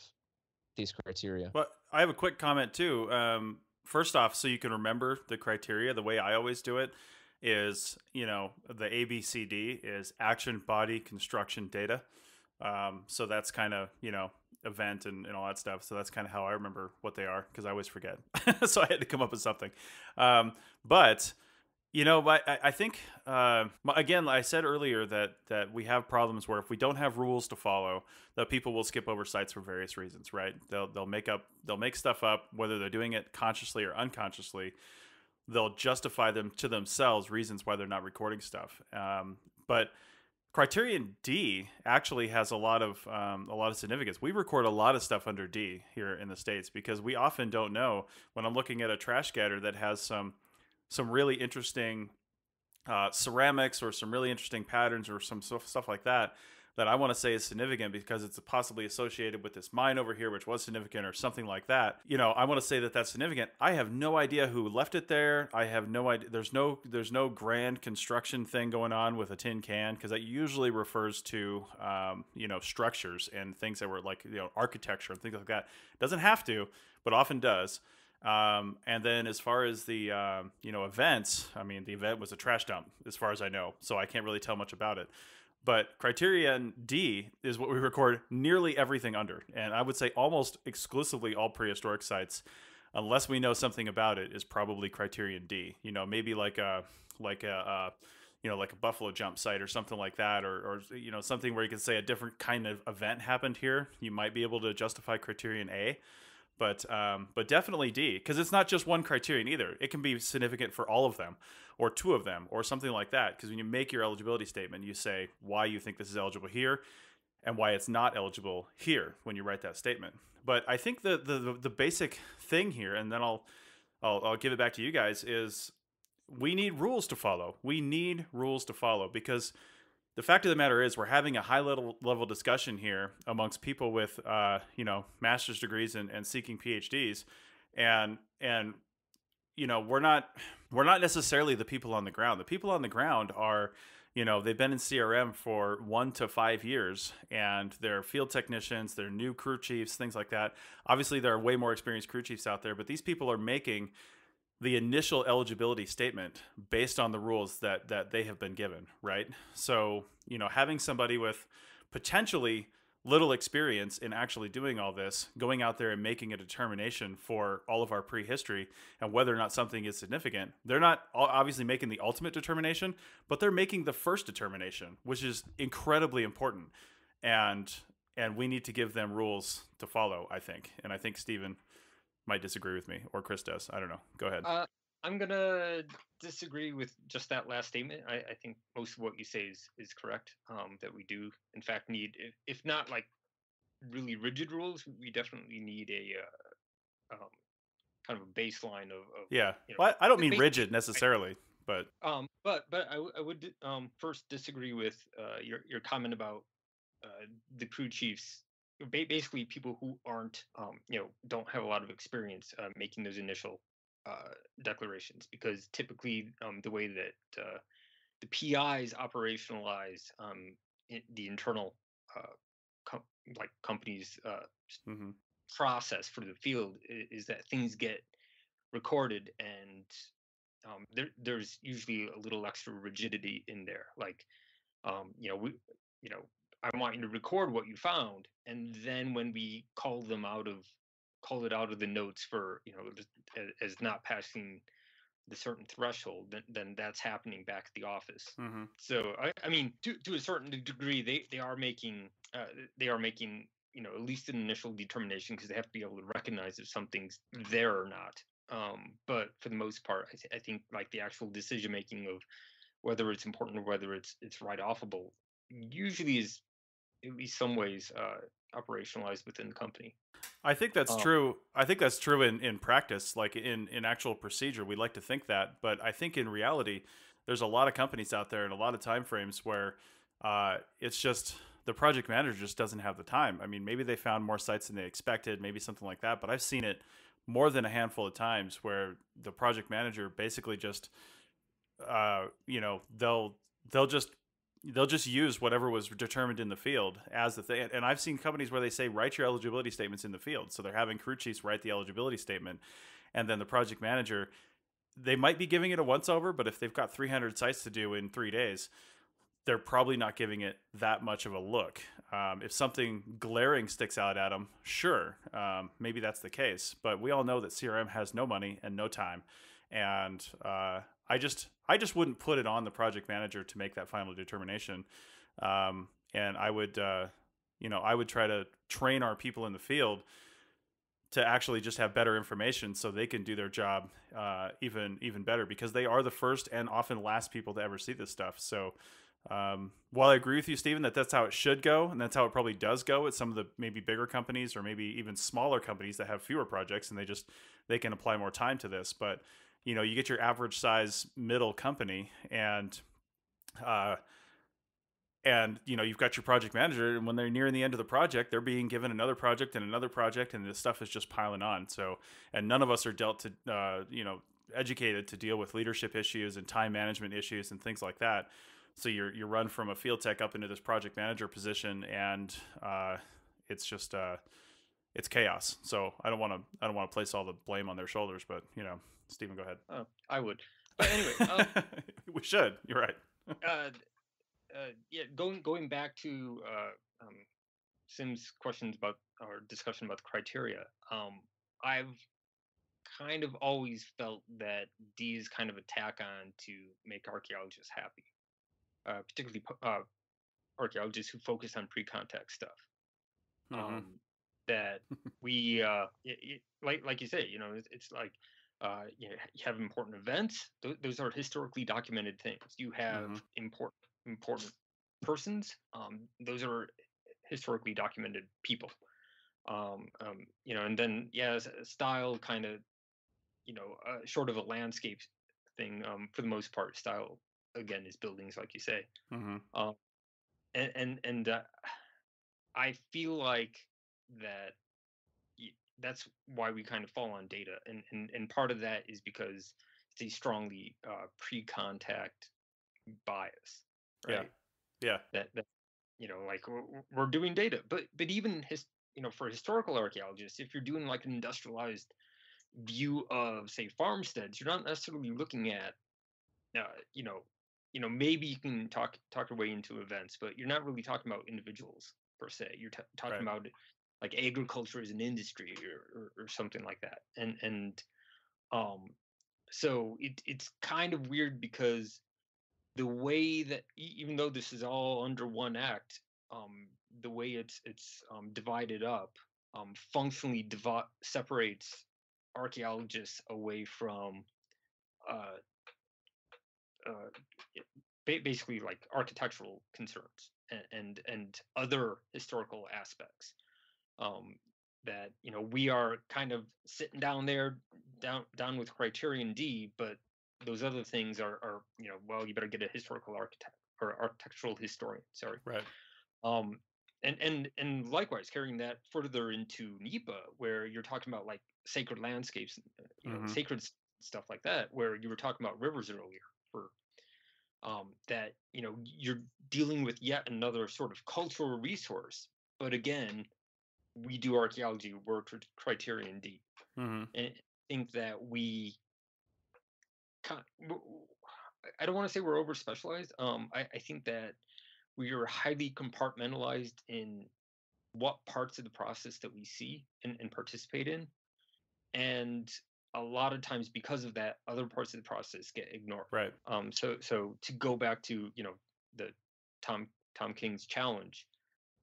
these criteria? Well, I have a quick comment too. first off, so you can remember the criteria, the way I always do it is, the ABCD is action, body, construction, data. So that's kind of, event and all that stuff. So that's kind of how I remember what they are, because I always forget. So I had to come up with something. But I think, again, I said earlier that we have problems where if we don't have rules to follow, that people will skip over sites for various reasons, right? They'll make stuff up, whether they're doing it consciously or unconsciously. They'll justify them to themselves reasons why they're not recording stuff. But Criterion D actually has a lot of significance. We record a lot of stuff under D here in the States because we often don't know. When I'm looking at a trash scatter that has some really interesting ceramics or some really interesting patterns or some stuff like that I want to say is significant because it's possibly associated with this mine over here, which was significant or something like that. I want to say that that's significant. I have no idea who left it there. I have no idea. There's no grand construction thing going on with a tin can, because that usually refers to, structures and things that were like, architecture and things like that. Doesn't have to, but often does. And then as far as the, events, I mean, the event was a trash dump as far as I know, so I can't really tell much about it. But Criterion D is what we record nearly everything under. And I would say almost exclusively all prehistoric sites, unless we know something about it, is probably Criterion D. Maybe like a buffalo jump site or something like that, or something where you can say a different kind of event happened here. You might be able to justify Criterion A. But definitely D, because it's not just one criterion either. It can be significant for all of them, or two of them, or something like that. Because when you make your eligibility statement, you say why you think this is eligible here, and why it's not eligible here when you write that statement. But I think the basic thing here, and then I'll give it back to you guys, is we need rules to follow. We need rules to follow, because the fact of the matter is we're having a high level discussion here amongst people with master's degrees and seeking PhDs, and we're not necessarily the people on the ground. The people on the ground are, they've been in CRM for 1 to 5 years, and they're field technicians, they're new crew chiefs, things like that. Obviously there are way more experienced crew chiefs out there, but these people are making the initial eligibility statement based on the rules that they have been given, right? So, having somebody with potentially little experience in actually doing all this, going out there and making a determination for all of our prehistory and whether or not something is significant, they're not obviously making the ultimate determination, but they're making the first determination, which is incredibly important. And we need to give them rules to follow, I think. And I think Stephen might disagree with me, or Chris does. I don't know. Go ahead. I'm gonna disagree with just that last statement. I think most of what you say is correct. That we do, in fact, need, if not like really rigid rules, we definitely need a kind of a baseline of yeah. Well, I don't mean rigid necessarily, but I would first disagree with your comment about the crew chiefs. Basically, people who aren't, don't have a lot of experience making those initial declarations, because typically the way that the PIs operationalize the internal company's process for the field is that things get recorded, and there's usually a little extra rigidity in there. Like, I want you to record what you found, and then when we call it out of the notes for as not passing the certain threshold, then that's happening back at the office. Mm-hmm. So I mean, to a certain degree, they are making at least an initial determination, because they have to be able to recognize if something's there or not. But for the most part, I think like the actual decision making of whether it's important or whether it's write-offable usually is, at least some ways, operationalized within the company. I think that's true. I think that's true in practice, like in actual procedure. We like to think that, but I think in reality, there's a lot of companies out there and a lot of time frames where it's just the project manager just doesn't have the time. I mean, maybe they found more sites than they expected, maybe something like that. But I've seen it more than a handful of times where the project manager basically just, they'll just use whatever was determined in the field as the thing. And I've seen companies where they say, write your eligibility statements in the field. So they're having crew chiefs write the eligibility statement. and then the project manager, they might be giving it a once over, but if they've got 300 sites to do in 3 days, they're probably not giving it that much of a look. If something glaring sticks out at them, sure, maybe that's the case. But we all know that CRM has no money and no time, and I just wouldn't put it on the project manager to make that final determination. And I would, I would try to train our people in the field to actually just have better information so they can do their job even better, because they are the first and often last people to ever see this stuff. So while I agree with you, Stephen, that that's how it should go, and that's how it probably does go at some of the maybe bigger companies or maybe even smaller companies that have fewer projects and they can apply more time to this. But you get your average size middle company, and you've got your project manager, and when they're nearing the end of the project, they're being given another project, and this stuff is just piling on. So, and none of us are educated to deal with leadership issues and time management issues and things like that. So you're run from a field tech up into this project manager position, and it's just it's chaos. So I don't want to place all the blame on their shoulders, but Stephen, go ahead. Oh, I would. But anyway, we should. You're right. Yeah, going back to Sim's questions about our discussion about the criteria. I've kind of always felt that D is kind of a tack on to make archaeologists happy, particularly archaeologists who focus on pre-contact stuff. Mm-hmm. That we like you say, it's like you have important events. Those are historically documented things. You have important persons. Those are historically documented people. And then style kind of, short of a landscape thing. For the most part, style again is buildings, like you say. Mm-hmm. And I feel like that's why we kind of fall on data, and part of that is because it's a strongly pre-contact bias, right? Yeah. That like we're doing data, but even for historical archaeologists, if you're doing like an industrialized view of, say, farmsteads, you're not necessarily looking at maybe you can talk your way into events, but you're not really talking about individuals per se. You're talking about like agriculture as an industry or something like that. And so it's kind of weird, because the way that, even though this is all under one act, the way it's divided up functionally separates archaeologists away from basically like architectural concerns and other historical aspects, that we are kind of sitting down with criterion D, but those other things are well, you better get a historical architect or architectural historian, sorry. Right. And likewise carrying that further into NEPA, where you're talking about like sacred landscapes, sacred stuff like that, where you were talking about rivers earlier, for that you're dealing with yet another sort of cultural resource. But again, we do archaeology work with criterion D. Mm-hmm. And I think that I don't want to say we're over specialized. I think that we are highly compartmentalized in what parts of the process that we see and participate in, and a lot of times because of that, other parts of the process get ignored. Right. So to go back to the Tom King's challenge,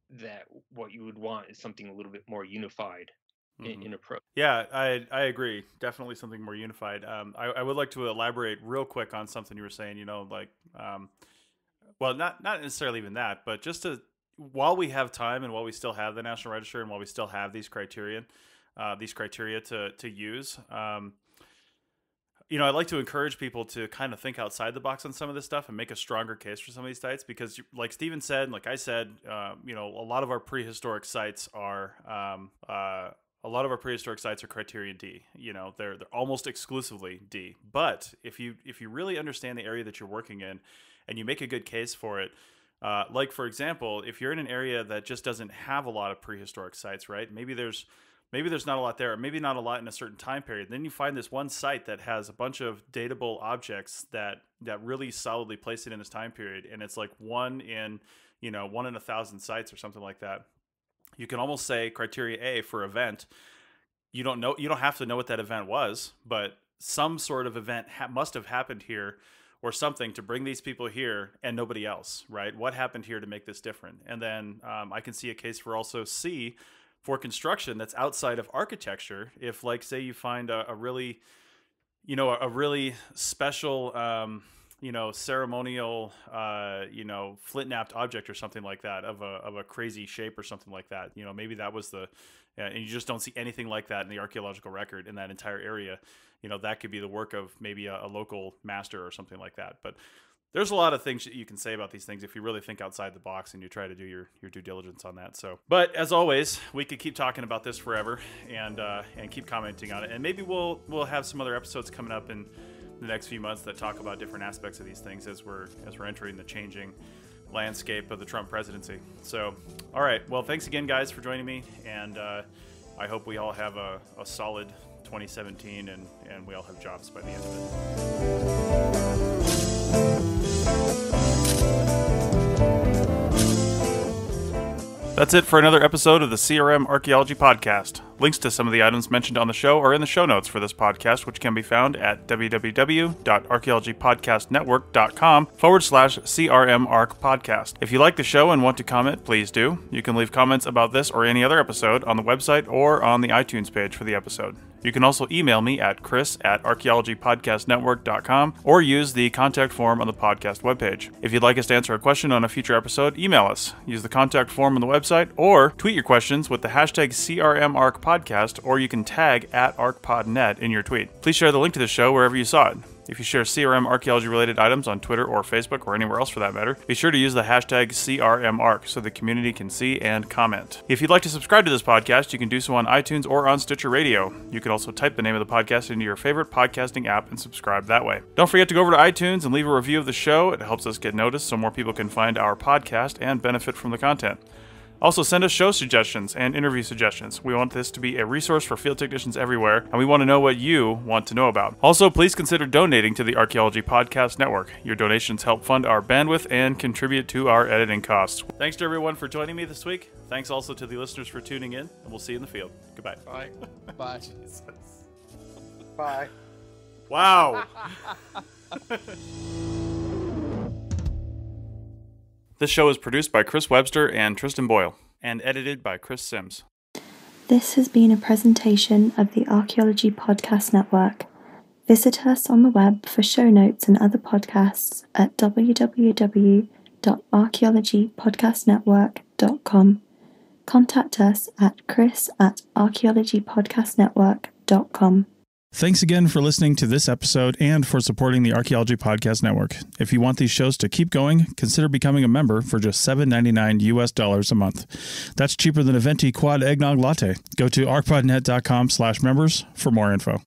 that what you would want is something a little bit more unified in approach. Yeah, I agree. Definitely something more unified. I would like to elaborate real quick on something you were saying. Well, not necessarily even that, but just while we have time and while we still have the National Register and while we still have these criteria to use. I'd like to encourage people to kind of think outside the box on some of this stuff and make a stronger case for some of these sites, because like Stephen said, and like I said, a lot of our prehistoric sites are criterion D. They're almost exclusively D. But if you really understand the area that you're working in and you make a good case for it, like for example, if you're in an area that just doesn't have a lot of prehistoric sites, right? Maybe there's maybe there's not a lot there, or maybe not a lot in a certain time period. Then you find this one site that has a bunch of datable objects that really solidly place it in this time period, and it's like one in 1,000 sites or something like that. You can almost say criteria A for event. You don't have to know what that event was, but some sort of event must have happened here or something to bring these people here and nobody else, right? What happened here to make this different? And then I can see a case for also C for construction that's outside of architecture. If, like, say you find a really special, ceremonial, flint-knapped object or something like that of a crazy shape or something like that. Maybe that was and you just don't see anything like that in the archaeological record in that entire area. That could be the work of maybe a local master or something like that. But there's a lot of things that you can say about these things if you really think outside the box and you try to do your due diligence on that. So, but as always, we could keep talking about this forever and keep commenting on it. And maybe we'll have some other episodes coming up in the next few months that talk about different aspects of these things as we're entering the changing landscape of the Trump presidency. So, all right. Well, thanks again, guys, for joining me. And I hope we all have a solid 2017 and we all have jobs by the end of it. That's it for another episode of the CRM Archaeology Podcast. Links to some of the items mentioned on the show are in the show notes for this podcast, which can be found at www.archaeologypodcastnetwork.com/CRMArc-podcast. If you like the show and want to comment, please do. You can leave comments about this or any other episode on the website or on the iTunes page for the episode. You can also email me at chris@archaeologypodcastnetwork.com or use the contact form on the podcast webpage. If you'd like us to answer a question on a future episode, email us. Use the contact form on the website or tweet your questions with the hashtag CRMArcPodcast, or you can tag @ArcPodNet in your tweet. Please share the link to the show wherever you saw it. If you share CRM archaeology-related items on Twitter or Facebook or anywhere else for that matter, be sure to use the hashtag CRMArc so the community can see and comment. If you'd like to subscribe to this podcast, you can do so on iTunes or on Stitcher Radio. You can also type the name of the podcast into your favorite podcasting app and subscribe that way. Don't forget to go over to iTunes and leave a review of the show. It helps us get noticed so more people can find our podcast and benefit from the content. Also, send us show suggestions and interview suggestions. We want this to be a resource for field technicians everywhere, and we want to know what you want to know about. Also, please consider donating to the Archaeology Podcast Network. Your donations help fund our bandwidth and contribute to our editing costs. Thanks to everyone for joining me this week. Thanks also to the listeners for tuning in, and we'll see you in the field. Goodbye. Bye. Bye. Jesus. Bye. Wow. This show is produced by Chris Webster and Tristan Boyle, and edited by Chris Sims. This has been a presentation of the Archaeology Podcast Network. Visit us on the web for show notes and other podcasts at www.archaeologypodcastnetwork.com. Contact us at chris@archaeologypodcastnetwork.com. Thanks again for listening to this episode and for supporting the Archaeology Podcast Network. If you want these shows to keep going, consider becoming a member for just $7.99 US a month. That's cheaper than a venti quad eggnog latte. Go to arcpodnet.com/members for more info.